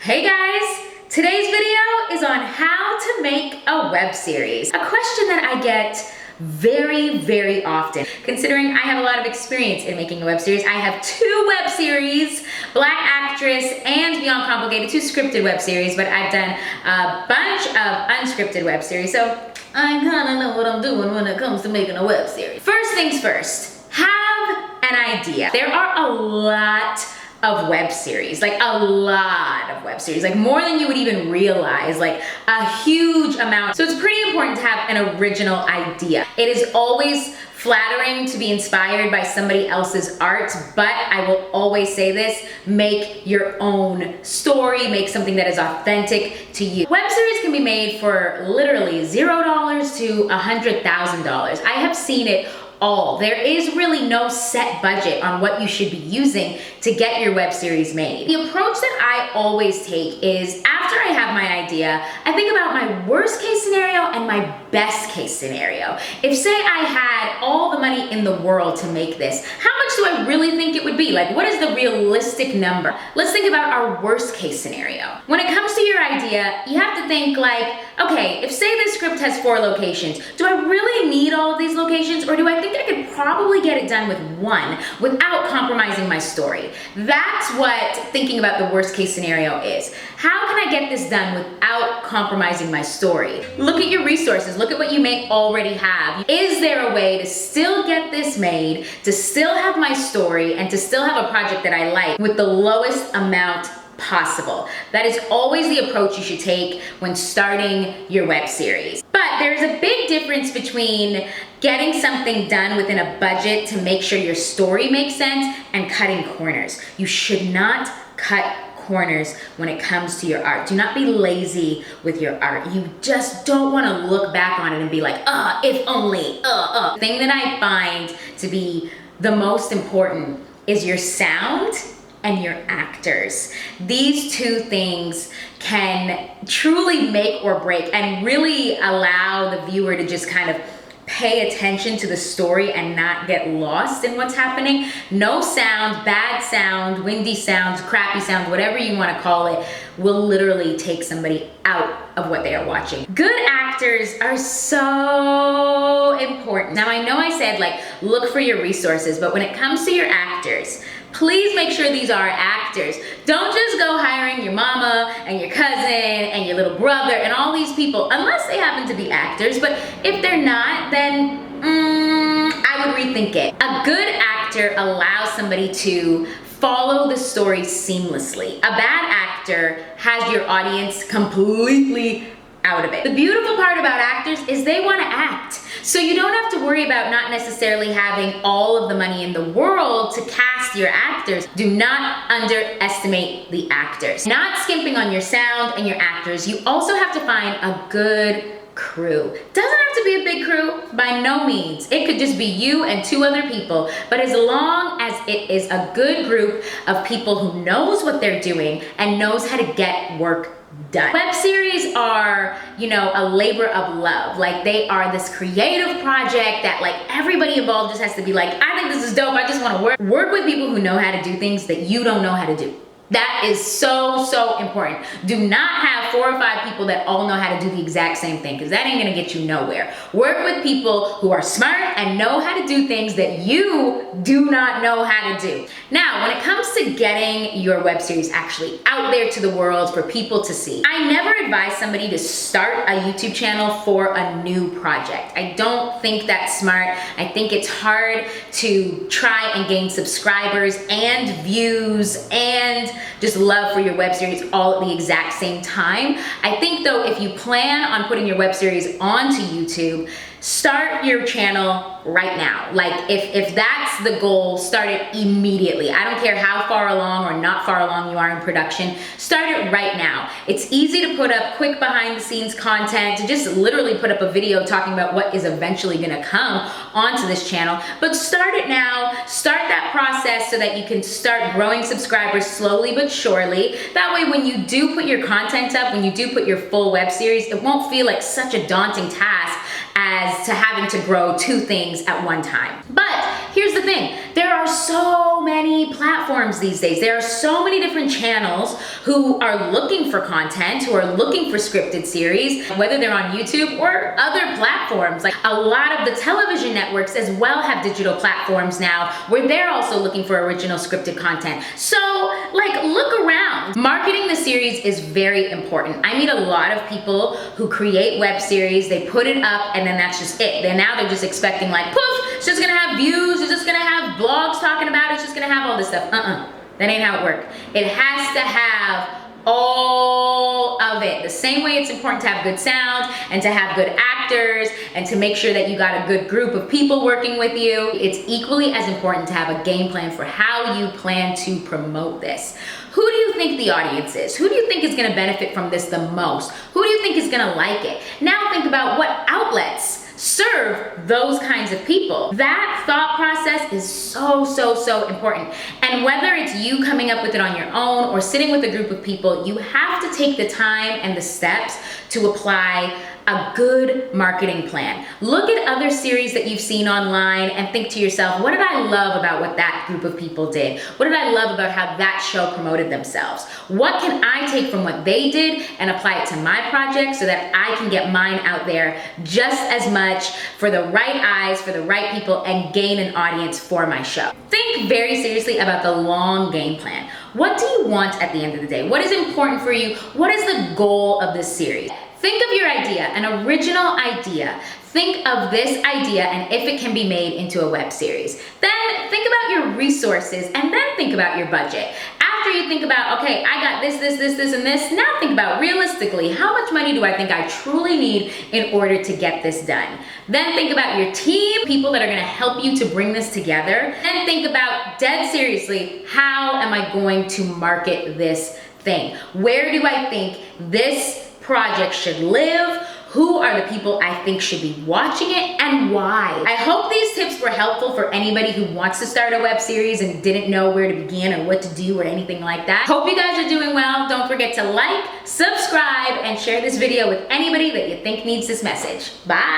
Hey guys! Today's video is on how to make a web series. A question that I get very often. Considering I have a lot of experience in making a web series, I have 2 web series, Black Actress and Beyond Complicated, 2 scripted web series, but I've done a bunch of unscripted web series, so I kinda know what I'm doing when it comes to making a web series. First things first, have an idea. There are a lot of web series, like a lot of web series, like more than you would even realize, like a huge amount. So it's pretty important to have an original idea. It is always flattering to be inspired by somebody else's art, but I will always say this, make your own story, make something that is authentic to you. Web series can be made for literally $0 to $100,000. I have seen it all. There is really no set budget on what you should be using to get your web series made. The approach that I always take is after I have my idea, I think about my worst case scenario and my best case scenario. If say I had all the money in the world to make this, how much do I really think it would be? Like, what is the realistic number? Let's think about our worst case scenario. When it comes to your idea, you have to think like, okay, if say this script has 4 locations, do I really need all of these locations, or do I think I could probably get it done with 1 without compromising my story? That's what thinking about the worst case scenario is. How can I get this done without compromising my story? Look at your resources, look at what you may already have. Is there a way to still get this made, to still have my story, and to still have a project that I like with the lowest amount possible? That is always the approach you should take when starting your web series. But there's a big difference between getting something done within a budget to make sure your story makes sense and cutting corners. You should not cut corners when it comes to your art. Do not be lazy with your art. You just don't want to look back on it and be like, if only, The thing that I find to be the most important is your sound and your actors. These 2 things can truly make or break and really allow the viewer to just kind of pay attention to the story and not get lost in what's happening. No sound, bad sound, windy sound, crappy sound, whatever you want to call it, will literally take somebody out of what they are watching. Good actors are so important. Now I know I said like look for your resources, but when it comes to your actors, please make sure these are actors. Don't just go hiring your mama and your cousin and your little brother and all these people, unless they happen to be actors. But if they're not, then I would rethink it. A good actor allows somebody to follow the story seamlessly. A bad actor has your audience completely out of it. The beautiful part about actors is they want to act. So you don't have to worry about not necessarily having all of the money in the world to cast your actors. Do not underestimate the actors. Not skimping on your sound and your actors, you also have to find a good crew. Doesn't have to be a big crew, by no means. It could just be you and 2 other people, but as long as it is a good group of people who knows what they're doing and knows how to get work done. Web series are, a labor of love. Like they are this creative project that like everybody involved just has to be like, I think this is dope, I just want to work with people who know how to do things that you don't know how to do. That is so important. Do not have 4 or 5 people that all know how to do the exact same thing, because that ain't gonna get you nowhere. Work with people who are smart and know how to do things that you do not know how to do. Now, when it comes to getting your web series actually out there to the world for people to see, I never advise somebody to start a YouTube channel for a new project. I don't think that's smart. I think it's hard to try and gain subscribers and views and just love for your web series all at the exact same time. I think though, if you plan on putting your web series onto YouTube, start your channel right now. Like if that's the goal, start it immediately. I don't care how far along or not far along you are in production, start it right now. It's easy to put up quick behind the scenes content, to just literally put up a video talking about what is eventually gonna come onto this channel, but start it now, start that process so that you can start growing subscribers slowly but surely. That way when you do put your content up, when you do put your full web series, it won't feel like such a daunting task as to having to grow 2 things at one time. But here's the thing. There are so many platforms these days. There are so many different channels who are looking for content, who are looking for scripted series, whether they're on YouTube or other platforms. Like a lot of the television networks as well have digital platforms now where they're also looking for original scripted content. So like, look around. Marketing the series is very important. I meet a lot of people who create web series, they put it up, and then that's just it. Then now they're just expecting like, poof, it's just gonna have views, it's just gonna have blogs talking about it, it's just gonna have all this stuff. That ain't how it works. It has to have all of it. The same way it's important to have good sound and to have good actors and to make sure that you got a good group of people working with you, it's equally as important to have a game plan for how you plan to promote this. Who do you think the audience is? Who do you think is gonna benefit from this the most? Who do you think is gonna like it? Now think about what outlets serve those kinds of people. That thought process is so important. And whether it's you coming up with it on your own or sitting with a group of people, you have to take the time and the steps to apply a good marketing plan. Look at other series that you've seen online and think to yourself, what did I love about what that group of people did? What did I love about how that show promoted themselves? What can I take from what they did and apply it to my project so that I can get mine out there just as much for the right eyes, for the right people, and gain an audience for my show? Think very seriously about the long game plan. What do you want at the end of the day? What is important for you? What is the goal of this series? Think of your idea, an original idea. Think of this idea and if it can be made into a web series. Then think about your resources and then think about your budget. After you think about, okay, I got this, and this, now think about realistically, how much money do I think I truly need in order to get this done? Then think about your team, people that are gonna help you to bring this together. Then think about, dead seriously, how am I going to market this thing? Where do I think this project should live? Who are the people I think should be watching it and why? I hope these tips were helpful for anybody who wants to start a web series and didn't know where to begin or what to do or anything like that. Hope you guys are doing well. Don't forget to like, subscribe, and share this video with anybody that you think needs this message. Bye.